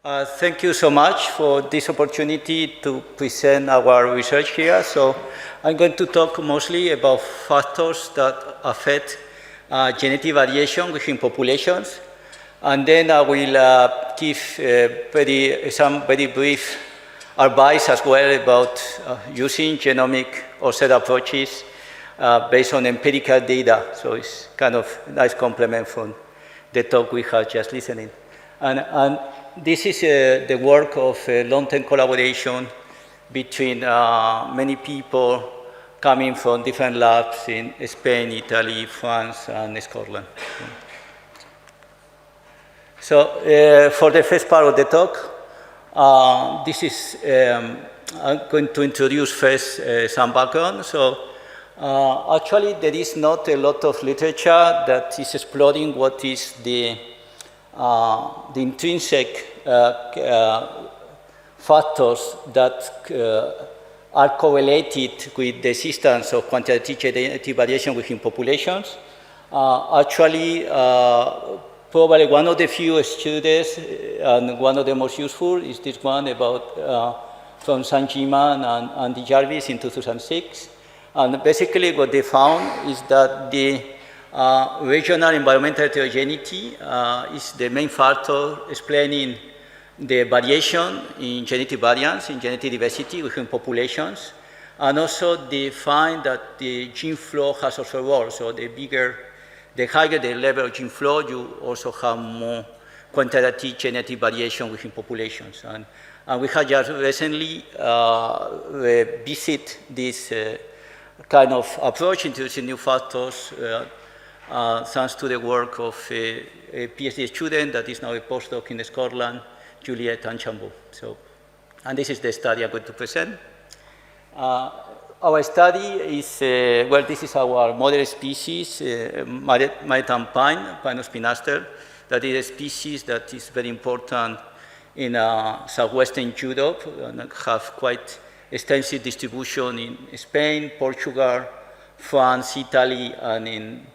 Thank you so much for this opportunity to present our research here. So I'm going to talk mostly about factors that affect genetic variation within populations. And then I will give some very brief advice as well about using genomic or set approaches based on empirical data. So it's kind of a nice complement from the talk we had just listening. And this is the work of a long-term collaboration between many people coming from different labs in Spain, Italy, France, and Scotland. So for the first part of the talk, this is, I'm going to introduce first some background. So actually there is not a lot of literature that is exploring what is the intrinsic factors that are correlated with the existence of quantitative genetic variation within populations. Actually, probably one of the few studies and one of the most useful is this one about from Sanjiman and the Jarvis in 2006. And basically what they found is that the regional environmental heterogeneity is the main factor explaining the variation in genetic variance, in genetic diversity within populations. And also they find that the gene flow has also a role. So the higher the level of gene flow, you also have more quantitative genetic variation within populations. And we have just recently visited this kind of approach, introducing new factors thanks to the work of a PhD student that is now a postdoc in Scotland, Juliette Anchambault. So, and this is the study I'm going to present. Our study is, well, this is our model species, maritime pine, Pinus spinaster, that is a species that is very important in southwestern Europe and have quite extensive distribution in Spain, Portugal, France, Italy, and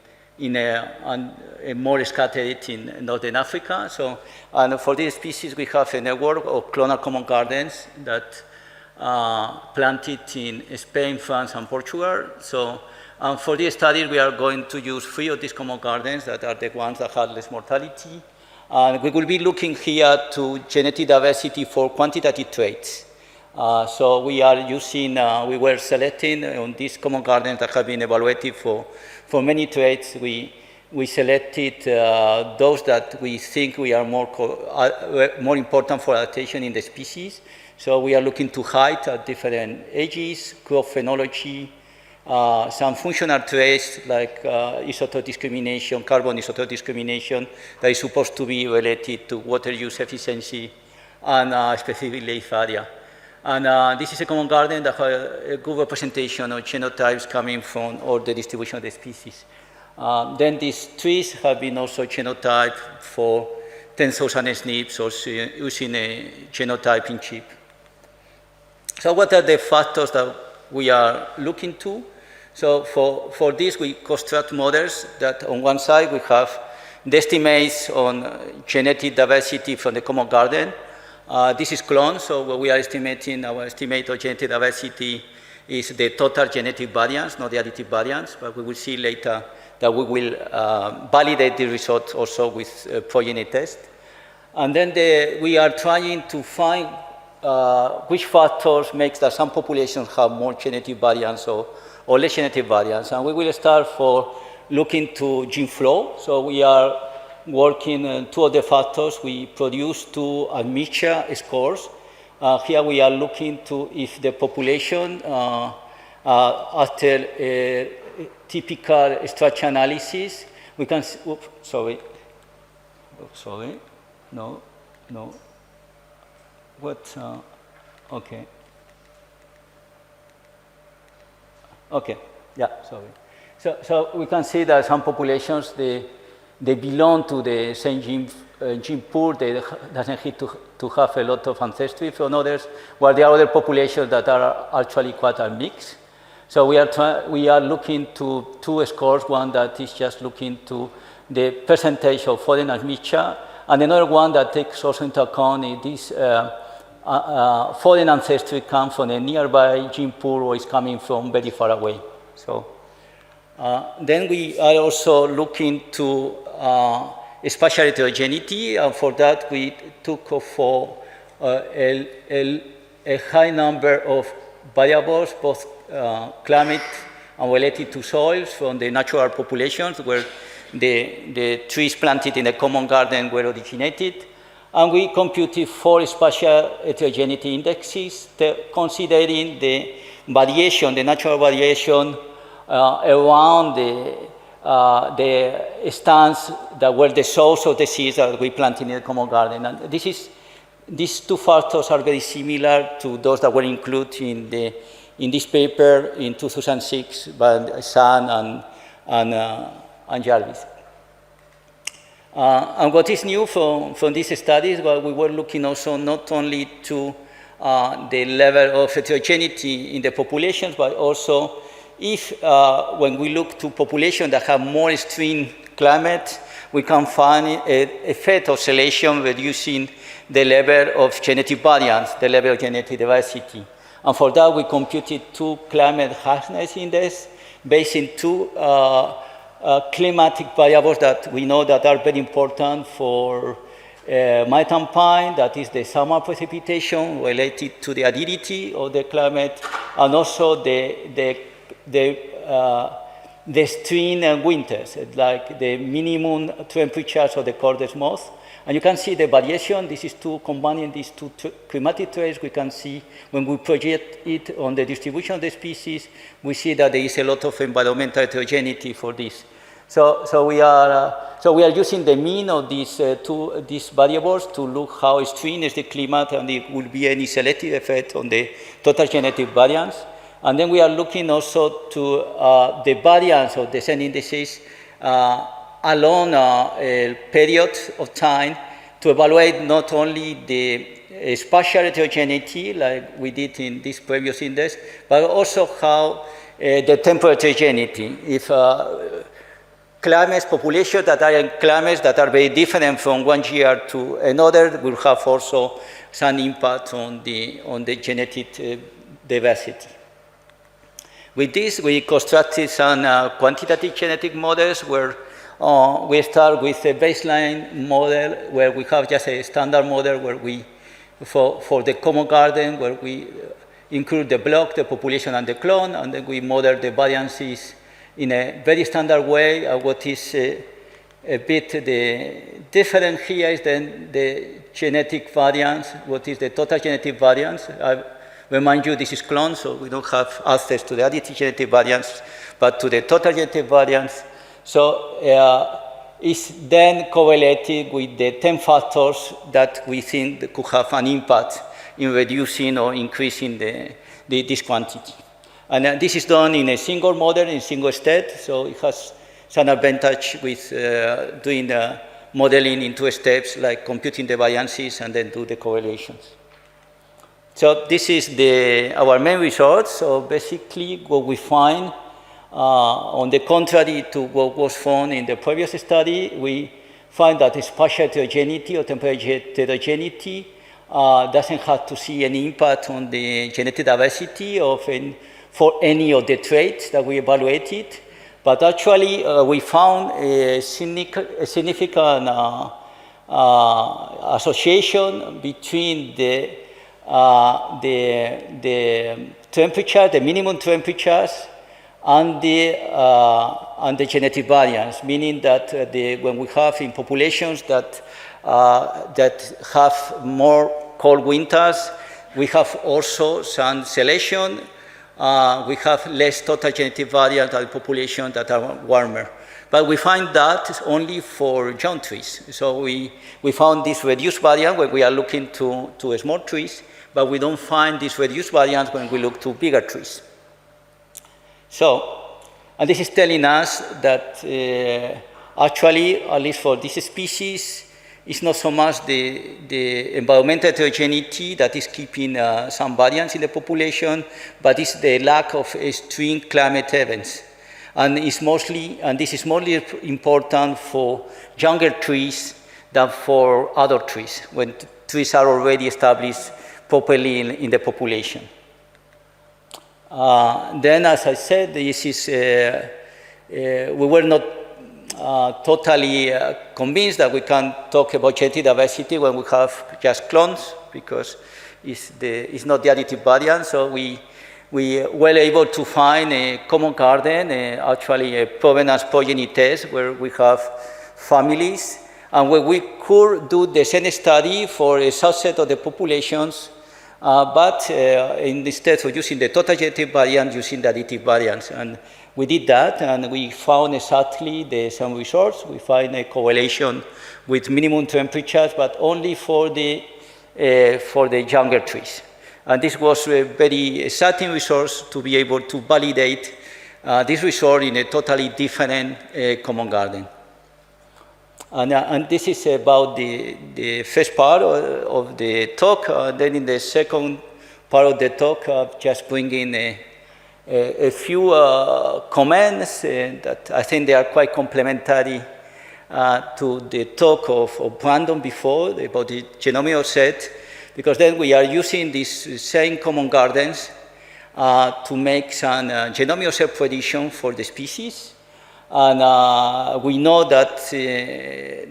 more scattered in Northern Africa. So, and for this species, we have a network of clonal common gardens that planted in Spain, France, and Portugal. So, for this study, we are going to use 3 of these common gardens that are the ones that have less mortality. And we will be looking here to genetic diversity for quantitative traits. So we are using, we were selecting on these common gardens that have been evaluated for many traits. We selected those that we think we are more important for adaptation in the species. So we are looking to height at different ages, growth phenology, some functional traits like isotope discrimination, carbon isotope discrimination that is supposed to be related to water use efficiency and specific leaf area. And this is a common garden that has a good representation of genotypes coming from all the distribution of the species. Then these trees have been also genotyped for 10,000 SNPs, also using a genotyping chip. So what are the factors that we are looking to? So for this, we construct models that on one side we have the estimates on genetic diversity from the common garden. This is clone, so what we are estimating, our estimate of genetic diversity is the total genetic variance, not the additive variance, but we will see later that we will validate the result also with progeny test. And then we are trying to find which factors makes that some populations have more genetic variance or less genetic variance. And we will start for looking to gene flow. So we are working on 2 of the factors. We produce 2 admixture scores. Here we are looking to if the population, after a typical structure analysis, we can, okay. Okay, yeah, sorry. So we can see that some populations, they belong to the same gene pool. They doesn't need to have a lot of ancestry from others, while there are other populations that are actually quite a mix. So we are looking to 2 scores, one that is just looking to the percentage of foreign admixture And another one that takes also into account is this foreign ancestry comes from a nearby gene pool or is coming from very far away. So then we are also looking to spatial heterogeneity, and for that we took for a high number of variables, both climate and related to soils from the natural populations where the trees planted in a common garden were originated. And we computed 4 spatial heterogeneity indexes, considering the variation, the natural variation around the stands that were the source of the seeds that we planted in the common garden. And these 2 factors are very similar to those that were included in this paper in 2006 by San and Jarvis. And what is new from these studies, well, we were looking also not only to the level of heterogeneity in the populations, but also if when we look to populations that have more extreme climate, we can find an effect of selection reducing the level of genetic variance, the level of genetic diversity. And for that, we computed 2 climate harshness index based in 2 climatic variables that we know that are very important for mountain pine, that is the summer precipitation related to the aridity of the climate, and also the extreme winters, like the minimum temperatures of the coldest months. And you can see the variation. This is combining these 2 climatic traits. We can see when we project it on the distribution of the species, we see that there is a lot of environmental heterogeneity for this. So we are using the mean of these variables to look how extreme is the climate, and there will be any selective effect on the total genetic variance. And then we are looking also to the variance of the descent indices along a period of time to evaluate not only the spatial heterogeneity, like we did in this previous index, but also how the temporal heterogeneity. If climates, populations that are in climates that are very different from one year to another will have also some impact on the genetic diversity. With this, we constructed some quantitative genetic models where we start with a baseline model where we have just a standard model where we, for the common garden, where we include the block, the population, and the clone, and then we model the variances in a very standard way. What is a bit the difference here is then the genetic variance. What is the total genetic variance? I remind you, this is clone, so we don't have access to the additive genetic variance, but to the total genetic variance. So it's then correlated with the 10 factors that we think could have an impact in reducing or increasing this quantity. And this is done in a single model, in a single state, so it has some advantage with doing the modeling in 2 steps, like computing the variances and then do the correlations. So this is our main results. So basically what we find, on the contrary to what was found in the previous study, we find that spatial heterogeneity or temperature heterogeneity doesn't have to see any impact on the genetic diversity for any of the traits that we evaluated. But actually, we found a significant association between the temperature, the minimum temperatures, and the genetic variance, meaning that when we have in populations that have more cold winters, we have also some selection. We have less total genetic variance than populations that are warmer. But we find that only for young trees. So we found this reduced variance when we are looking to small trees, but we don't find this reduced variance when we look to bigger trees. So, and this is telling us that actually, at least for this species, it's not so much the environmental heterogeneity that is keeping some variance in the population, but it's the lack of extreme climate events. And this is mostly important for younger trees than for other trees, when trees are already established properly in the population. Then, as I said, this is, we were not totally convinced that we can talk about genetic diversity when we have just clones, because it's not the additive variant. So we were able to find a common garden, actually a provenance progeny test, where we have families, and where we could do the same study for a subset of the populations, but instead of using the total genetic variant, using the additive variants. And we did that, and we found exactly the same results. We find a correlation with minimum temperatures, but only for the younger trees. And this was a very exciting resource to be able to validate this result in a totally different common garden. And this is about the first part of the talk. Then in the second part of the talk, just bring in a few comments that I think they are quite complementary to the talk of Brandon before about the genomic offset, because then we are using these same common gardens to make some genomic offset prediction for the species. And we know that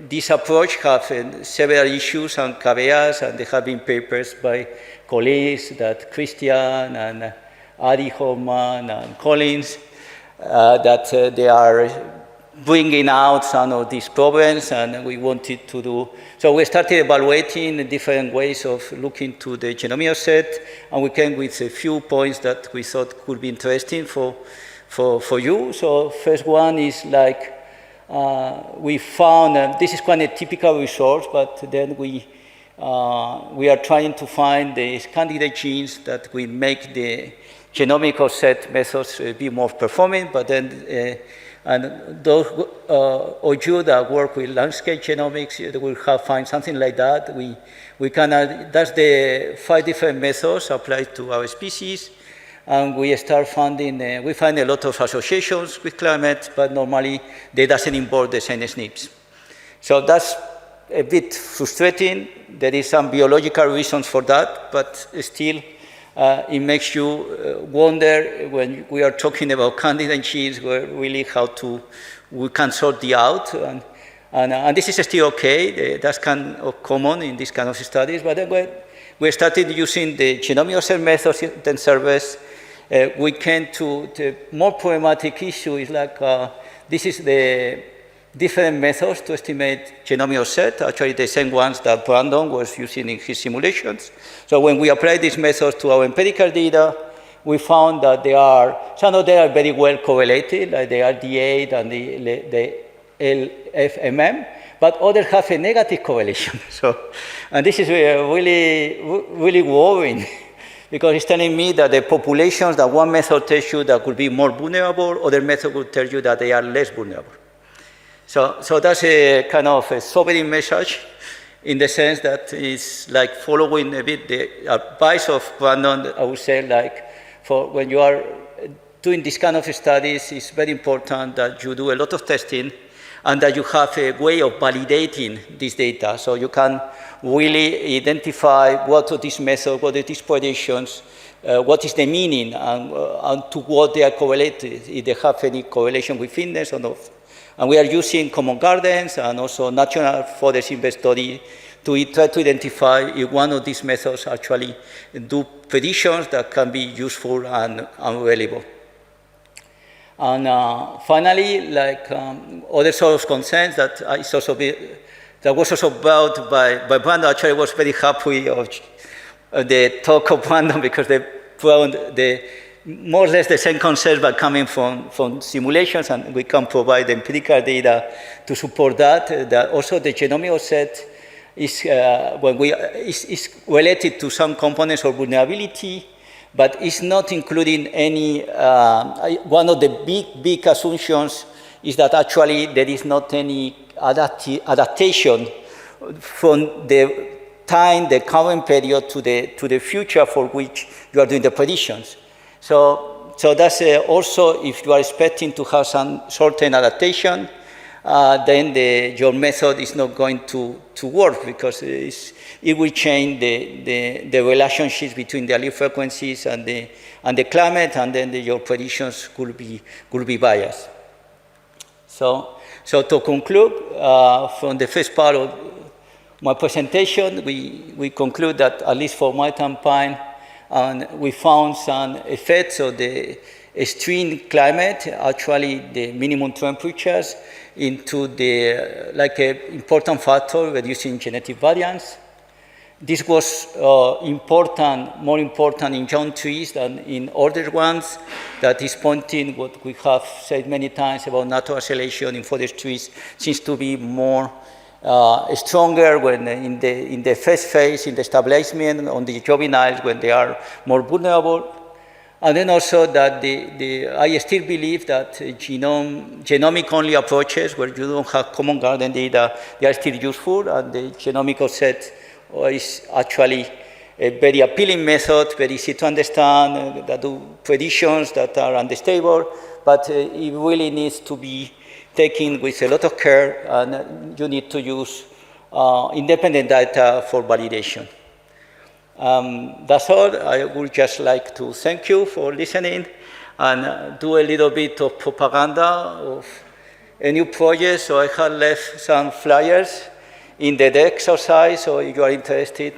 this approach has several issues and caveats, and there have been papers by colleagues that Christian and Adi Hoffman and Collins that they are bringing out some of these problems, and we wanted to do. So we started evaluating different ways of looking to the genomic offset, and we came with a few points that we thought could be interesting for you. So first one is like, we found, this is quite a typical resource, but then we are trying to find the candidate genes that will make the genomic offset methods be more performing, but then, and those of you that work with landscape genomics, they will find something like that. We can, that's the 5 different methods applied to our species. And we start finding, we find a lot of associations with climate, but normally they doesn't involve the same SNPs. So that's a bit frustrating. There is some biological reasons for that, but still it makes you wonder when we are talking about candidate genes, where really we can sort the out. And this is still okay. That's kind of common in this kind of studies. But then when we started using the genomic offset methods in service, we came to the more problematic issue is like, this is the different methods to estimate genomic offset, actually the same ones that Brandon was using in his simulations. So when we applied these methods to our empirical data, we found that some of them are very well correlated, like the RD8 and the LFMM, but others have a negative correlation. And this is really, really worrying, because it's telling me that the populations that one method tells you that could be more vulnerable, other method will tell you that they are less vulnerable. So that's a kind of a sobering message, in the sense that it's like following a bit the advice of Brandon. I would say, like, for when you are doing this kind of studies, it's very important that you do a lot of testing and that you have a way of validating this data, so you can really identify what of this method, what are these predictions, what is the meaning, and to what they are correlated, if they have any correlation with fitness or not. And we are using common gardens and also natural forest inventory to try to identify if one of these methods actually do predictions that can be useful and reliable. And finally, like other sort of concerns that was also brought by Brandon. Actually, I was very happy of the talk of Brandon, because they found more or less the same concerns, but coming from simulations, and we can provide empirical data to support that. That also the genomic offset is is related to some components of vulnerability, but it's not including any. One of the big assumptions is that actually there is not any adaptation from the time, the current period, to the future for which you are doing the predictions. So that's also, if you are expecting to have some certain adaptation, then your method is not going to work, because it will change the relationships between the allele frequencies and the climate, and then your predictions could be biased. So to conclude, from the first part of my presentation, we conclude that, at least for mountain pine, we found some effects of the extreme climate, actually the minimum temperatures, into the important factor reducing genetic variance. This was more important in young trees than in older ones. That is pointing what we have said many times about natural selection in forest trees seems to be more stronger when in the first phase, in the stabilization on the juveniles, when they are more vulnerable. And then also that I still believe that genomic-only approaches where you don't have common garden data, they are still useful, and the genomic offset is actually a very appealing method, very easy to understand, that do predictions that are unstable, but it really needs to be taken with a lot of care, and you need to use independent data for validation. That's all. I would just like to thank you for listening and do a little bit of propaganda of a new project. So I have left some flyers in the exercise, so if you are interested,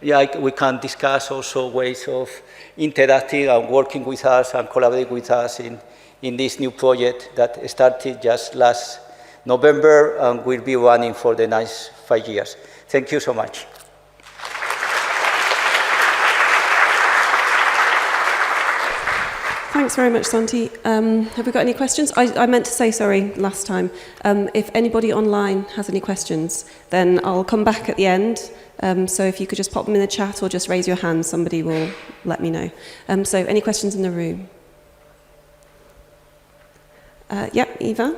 we can discuss also ways of interacting and working with us and collaborating with us in this new project that started just last November and will be running for the next 5 years. Thank you so much. Thanks very much, Santi. Have we got any questions? I meant to say, sorry, last time, if anybody online has any questions, then I'll come back at the end. So if you could just pop them in the chat or just raise your hand, somebody will let me know. So any questions in the room? Eva?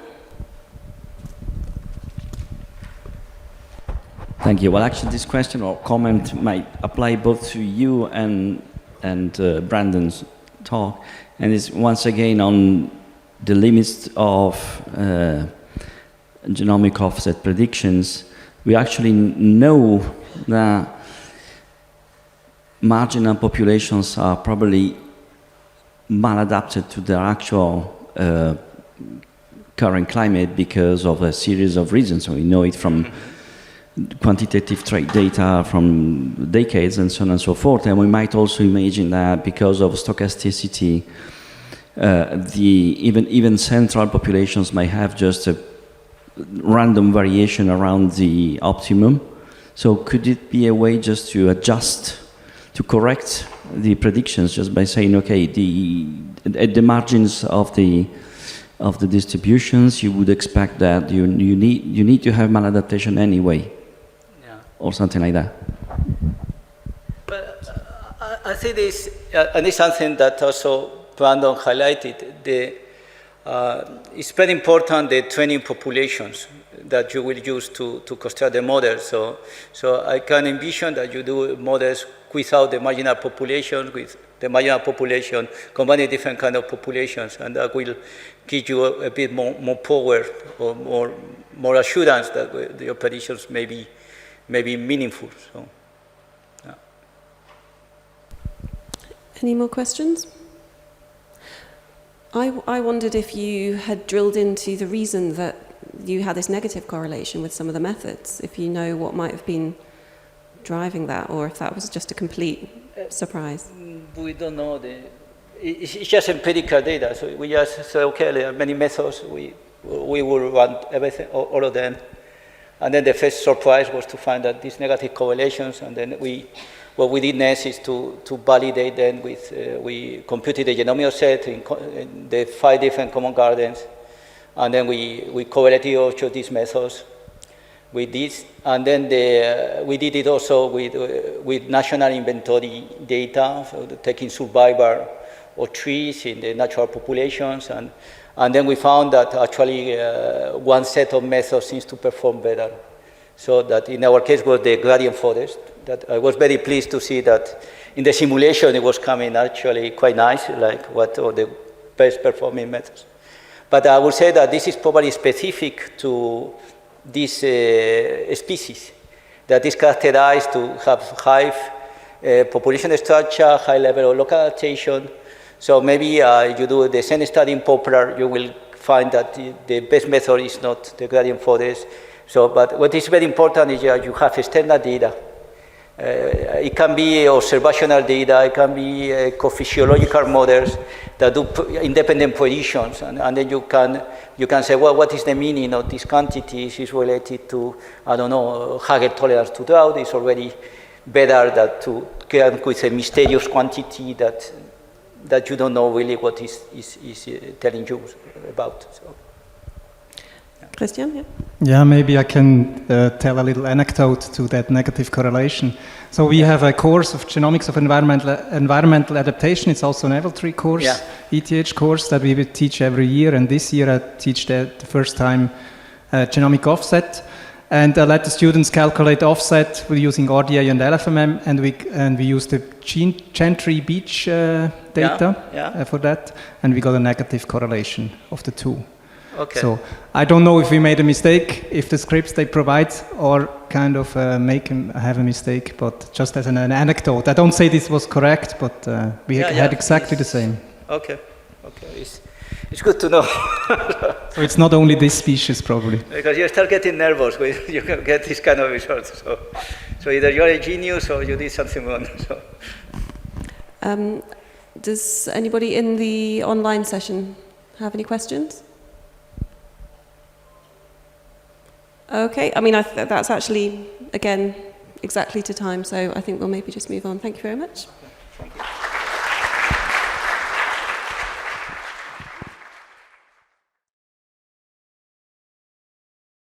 Thank you. Well, actually, this question or comment might apply both to you and Brandon's talk, and it's once again on the limits of genomic offset predictions. We actually know that marginal populations are probably maladapted to their actual current climate because of a series of reasons. So we know it from quantitative trait data from decades and so on and so forth. And we might also imagine that because of stochasticity, even central populations may have just a random variation around the optimum. So could it be a way just to adjust, to correct the predictions just by saying, okay, at the margins of the distributions, you would expect that you need to have maladaptation anyway, or something like that? But I think this, and it's something that also Brandon highlighted, it's very important, the training populations that you will use to construct the model. So I can envision that you do models without the marginal population, with the marginal population, combining different kind of populations, and that will give you a bit more power or more assurance that your predictions may be meaningful. So, yeah. Any more questions? I wondered if you had drilled into the reason that you had this negative correlation with some of the methods, if you know what might have been driving that, or if that was just a complete surprise. We don't know. It's just empirical data. So we just say, okay, there are many methods. We will run everything, all of them. And then the first surprise was to find that these negative correlations, and then what we did next is to validate them with, we computed the genomic set in the 5 different common gardens, and then we correlated also these methods with this, and then we did it also with national inventory data, so taking survivor of trees in the natural populations, and then we found that actually one set of methods seems to perform better. So that in our case was the gradient forest. That I was very pleased to see that in the simulation it was coming actually quite nice, like what are the best performing methods. But I would say that this is probably specific to this species, that is characterized to have high population structure, high level of local adaptation. So maybe you do the same study in poplar, you will find that the best method is not the gradient forest. So, but what is very important is that you have external data. It can be observational data, it can be co-physiological models that do independent predictions, and then you can say, well, what is the meaning of these quantities? Is related to, I don't know, higher tolerance to drought. It's already better than to come with a mysterious quantity that you don't know really what is telling you about. So. Christian, yeah? Yeah, maybe I can tell a little anecdote to that negative correlation. So we have a course of genomics of environmental adaptation. It's also an EvolTree course, ETH course that we would teach every year. And this year I teach the first time genomic offset. And I let the students calculate offset with using RDA and LFMM, and we use the Gentry Beach data for that, and we got a negative correlation of the two. Okay. So I don't know if we made a mistake, if the scripts they provide or kind of have a mistake, but just as an anecdote. I don't say this was correct, but we had exactly the same. Okay. It's good to know. So it's not only this species, probably. Because you start getting nervous when you get this kind of results. So either you're a genius or you did something wrong. So. Does anybody in the online session have any questions? Okay, I mean, that's actually, again, exactly to time, so I think we'll maybe just move on. Thank you very much. Thank you.